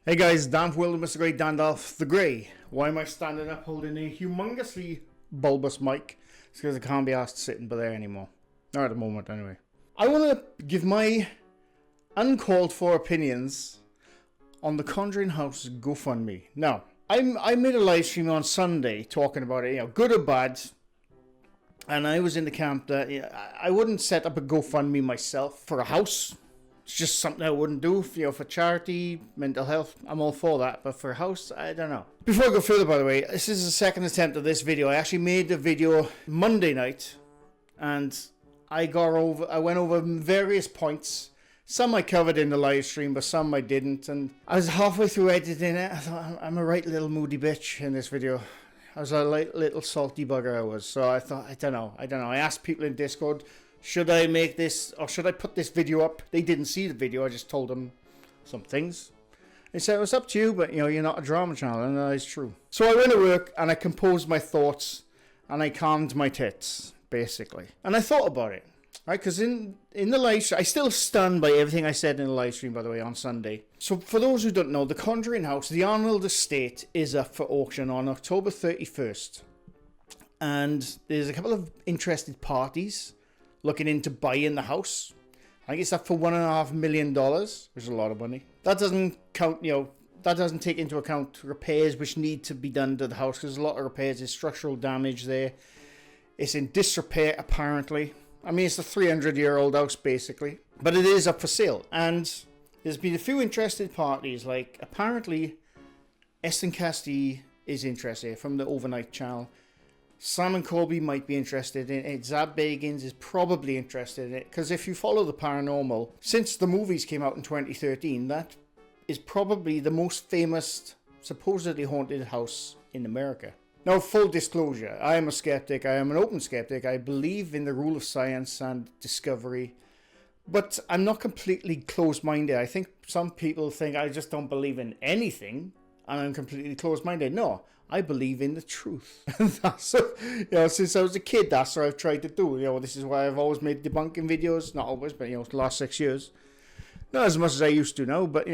Hey guys, Dan Will, MrGrey, Dandalf the Grey. Why am I standing up holding a humongously bulbous mic? It's because I can't be asked sitting by there anymore. Not at the moment, anyway. I want to give my uncalled for opinions on the Conjuring House GoFundMe. Now, I made a live stream on Sunday talking about it, good or bad. And I was in the camp that I wouldn't set up a GoFundMe myself for a house. It's just something I wouldn't do, for charity, mental health. I'm all for that, but for a house, I don't know. Before I go further, by the way, this is the second attempt of this video. I actually made the video Monday night, and I went over various points. Some I covered in the live stream, but some I didn't. And I was halfway through editing it. I thought, I'm a right little moody bitch in this video. I was a little salty bugger, I was. So I thought, I don't know. I asked people in Discord, should I make this, or should I put this video up? They didn't see the video, I just told them some things. They said, it's up to you, but you're not a drama channel, and that is true. So I went to work, and I composed my thoughts, and I calmed my tits, basically. And I thought about it, right? Because in the live stream, I still stunned by everything I said in the live stream, by the way, on Sunday. So for those who don't know, the Conjuring House, the Arnold Estate, is up for auction on October 31st. And there's a couple of interested parties looking into buying the house. I think it's up for $1.5 million, which is a lot of money. That doesn't count, that doesn't take into account repairs which need to be done to the house, because there's a lot of repairs. There's structural damage there. It's in disrepair, apparently. I mean, it's a 300-year-old house, basically. But it is up for sale. And there's been a few interested parties, like apparently Eston Castee is interested from the Overnight channel. Simon Colby might be interested in it. Zab Bagans is probably interested in it. Because if you follow the paranormal, since the movies came out in 2013, that is probably the most famous, supposedly haunted house in America. Now, full disclosure, I am a skeptic. I am an open skeptic. I believe in the rule of science and discovery. But I'm not completely closed-minded. I think some people think I just don't believe in anything, and I'm completely closed-minded. No, I believe in the truth. That's, since I was a kid, that's what I've tried to do. This is why I've always made debunking videos. Not always, but the last 6 years. Not as much as I used to now, but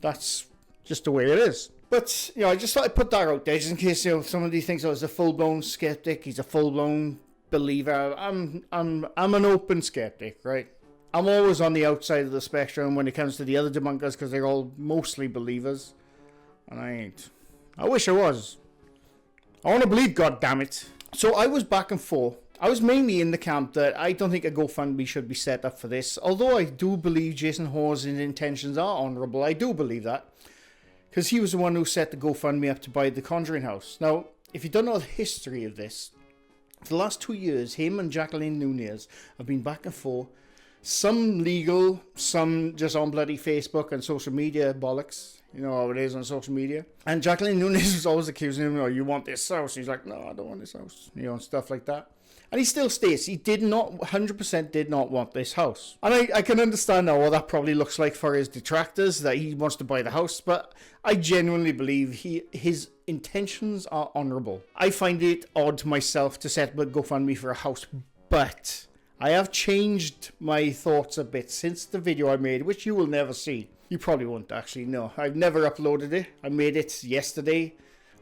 that's just the way it is. But I just thought I'd put that out there, just in case somebody thinks I was a full-blown skeptic. He's a full-blown believer. I'm an open skeptic, right? I'm always on the outside of the spectrum when it comes to the other debunkers, because they're all mostly believers. And I ain't. I wish I was. I want to believe, goddammit. So I was back and forth. I was mainly in the camp that I don't think a GoFundMe should be set up for this. Although I do believe Jason Hawes' intentions are honourable. I do believe that. Because he was the one who set the GoFundMe up to buy the Conjuring House. Now, if you don't know the history of this, for the last 2 years, him and Jacqueline Nunez have been back and forth. Some legal, some just on bloody Facebook and social media bollocks. You know how it is on social media. And Jacqueline Nunez was always accusing him, you want this house? He's like, no, I don't want this house. And stuff like that. And he still states he 100% did not want this house. And I can understand now what that probably looks like for his detractors, that he wants to buy the house. But I genuinely believe his intentions are honourable. I find it odd myself to set up a GoFundMe for a house, but I have changed my thoughts a bit since the video I made, which you will never see. You probably won't actually, no. I've never uploaded it. I made it yesterday.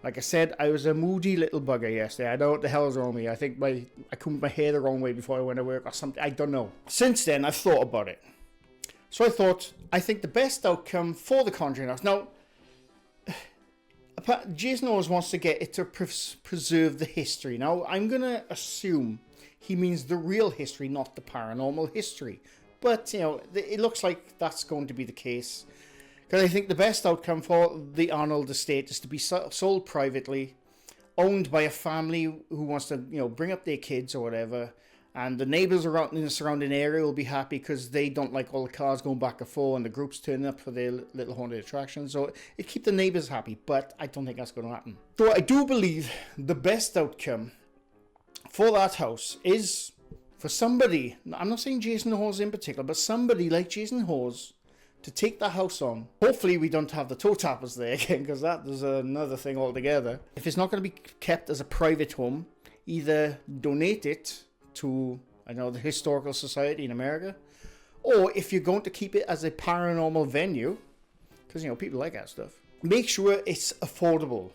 Like I said, I was a moody little bugger yesterday. I don't know what the hell is wrong with me. I think I combed my hair the wrong way before I went to work or something. I don't know. Since then, I've thought about it. So I think the best outcome for the Conjuring House. Now, Jason always wants to get it to preserve the history. Now, I'm going to assume he means the real history, not the paranormal history. But, it looks like that's going to be the case. Because I think the best outcome for the Arnold Estate is to be sold privately, owned by a family who wants to, bring up their kids or whatever. And the neighbours around in the surrounding area will be happy because they don't like all the cars going back and forth and the groups turning up for their little haunted attractions. So it keep the neighbours happy, but I don't think that's going to happen. So I do believe the best outcome for that house is for somebody, I'm not saying Jason Hawes in particular, but somebody like Jason Hawes to take that house on. Hopefully we don't have the toe tappers there again, because that is another thing altogether. If it's not going to be kept as a private home, either donate it to, the Historical Society in America, or if you're going to keep it as a paranormal venue, because, you know, people like that stuff. Make sure it's affordable.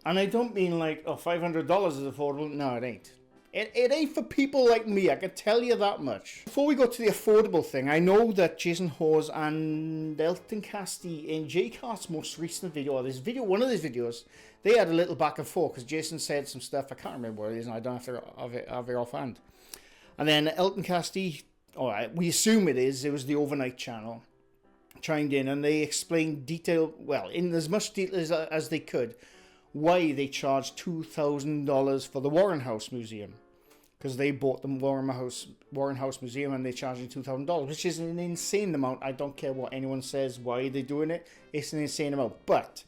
And I don't mean like, oh, $500 is affordable. No, it ain't. It ain't for people like me, I can tell you that much. Before we go to the affordable thing, I know that Jason Hawes and Elton Castee in J-Cart's most recent video, or one of these videos, they had a little back and forth because Jason said some stuff, I can't remember what it is, and I don't have it offhand. And then Elton Castee, alright, we assume it was the Overnight channel, chimed in and they explained in as much detail as they could, why they charged $2,000 for the Warren House Museum. Because they bought the Warren House Museum and they charged $2,000, which is an insane amount. I don't care what anyone says, why they're doing it. It's an insane amount. But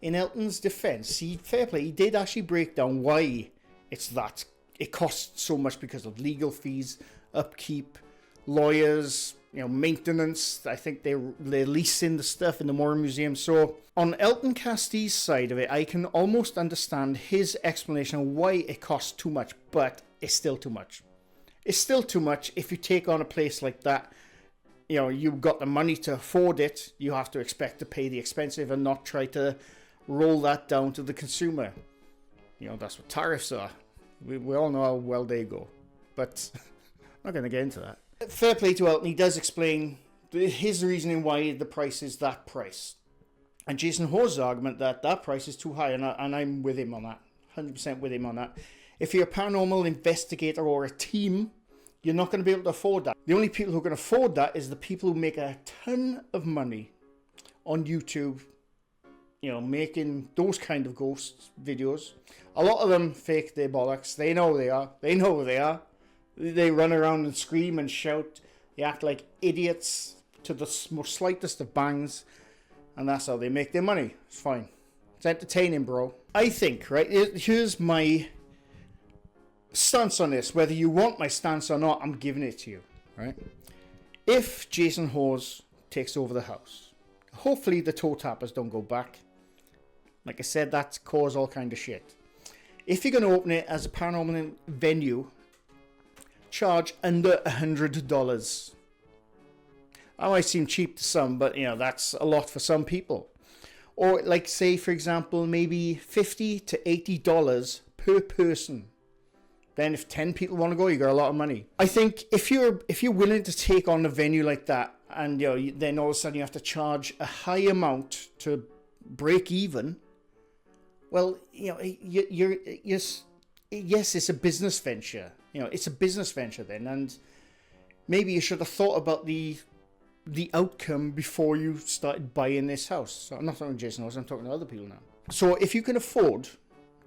in Elton's defense, fair play, he did actually break down why it's that. It costs so much because of legal fees, upkeep, lawyers, you know, maintenance. I think they're leasing the stuff in the Warren Museum. So on Elton Castee's side of it, I can almost understand his explanation of why it costs too much, but it's still too much. It's still too much if you take on a place like that. You know, you've got the money to afford it. You have to expect to pay the expensive and not try to roll that down to the consumer. You know, that's what tariffs are. We all know how well they go. But I'm not going to get into that. Fair play to Elton, he does explain his reasoning why the price is that price. And Jason Hawes' argument that price is too high, and I'm with him on that. 100% with him on that. If you're a paranormal investigator or a team, you're not going to be able to afford that. The only people who can afford that is the people who make a ton of money on YouTube, you know, making those kind of ghost videos. A lot of them fake their bollocks. They know they are. They know who they are. They run around and scream and shout. They act like idiots to the most slightest of bangs. And that's how they make their money. It's fine. It's entertaining, bro. I think, right, here's my stance on this. Whether you want my stance or not, I'm giving it to you, right? If Jason Hawes takes over the house, hopefully the toe tappers don't go back. Like I said, that's cause all kind of shit. If you're going to open it as a paranormal venue, charge under $100. That might seem cheap to some, but you know, that's a lot for some people. Or like, say for example, maybe $50 to $80 per person. Then if 10 people want to go, you got a lot of money. I think if you're willing to take on a venue like that, and you know, then all of a sudden you have to charge a high amount to break even, well, you know, yes, it's a business venture. You know, it's a business venture then, and maybe you should have thought about the outcome before you started buying this house. So I'm not talking to Jason Hawes, I'm talking to other people now. So if you can afford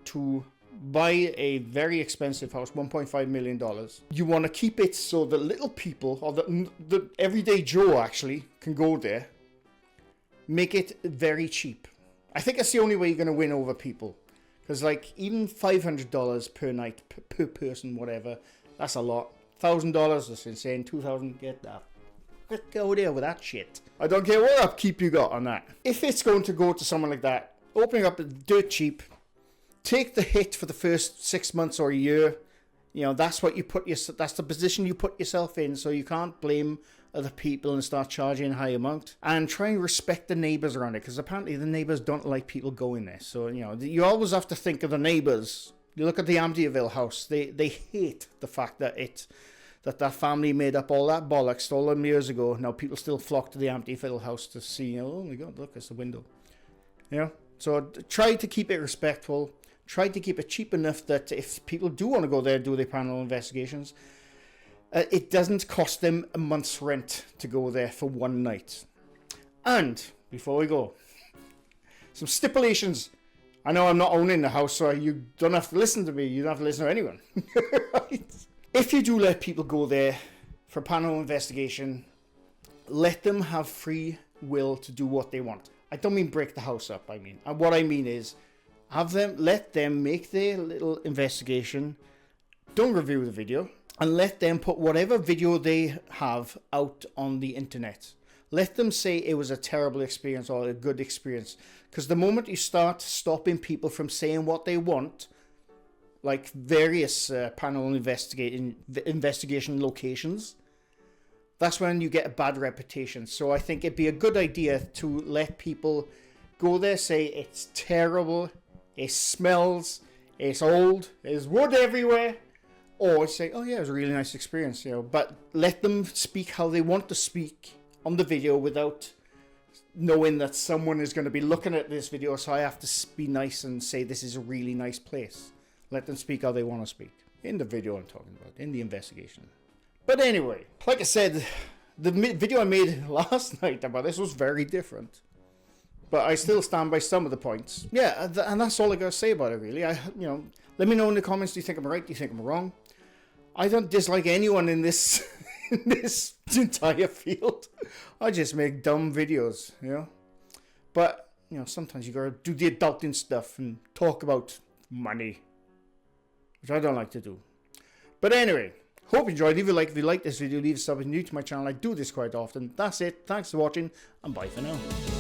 to buy a very expensive house, $1.5 million, you want to keep it so that little people, or the everyday Joe actually, can go there, make it very cheap. I think that's the only way you're going to win over people. Because, like, even $500 per night, per person, whatever, that's a lot. $1,000, that's insane. $2,000, get that. Go there with that shit. I don't care what upkeep you got on that. If it's going to go to someone like that, opening up dirt cheap, take the hit for the first 6 months or a year. You know, that's what you that's the position you put yourself in, so you can't blame other people and start charging a high amount. And try and respect the neighbours around it, because apparently the neighbours don't like people going there. So, you know, you always have to think of the neighbours. You look at the Amityville house, they hate the fact that that family made up all that bollocks all them years ago. Now people still flock to the Amityville house to see, you know, oh my god, look, it's the window. You know, so try to keep it respectful. Try to keep it cheap enough that if people do want to go there, do their paranormal investigations, it doesn't cost them a month's rent to go there for one night. And before we go, some stipulations. I know I'm not owning the house, so you don't have to listen to me. You don't have to listen to anyone. Right? If you do let people go there for paranormal investigation, let them have free will to do what they want. I don't mean break the house up, I mean. And what I mean is, let them make their little investigation, don't review the video, and let them put whatever video they have out on the internet. Let them say it was a terrible experience or a good experience. Because the moment you start stopping people from saying what they want, like various paranormal investigation locations, that's when you get a bad reputation. So I think it'd be a good idea to let people go there, say it's terrible, it smells, it's old, there's wood everywhere, or say, oh yeah, it was a really nice experience, you know. But let them speak how they want to speak on the video without knowing that someone is going to be looking at this video, so I have to be nice and say this is a really nice place. Let them speak how they want to speak. In the video I'm talking about, in the investigation. But anyway, like I said, the video I made last night about this was very different. But I still stand by some of the points. Yeah, and that's all I gotta say about it, really. Let me know in the comments, do you think I'm right, do you think I'm wrong? I don't dislike anyone in this in this entire field. I just make dumb videos, you know. But, you know, sometimes you gotta do the adulting stuff and talk about money, which I don't like to do. But anyway, hope you enjoyed. Leave a like if you like this video, leave a sub if you're new to my channel. I do this quite often. That's it. Thanks for watching, and bye for now.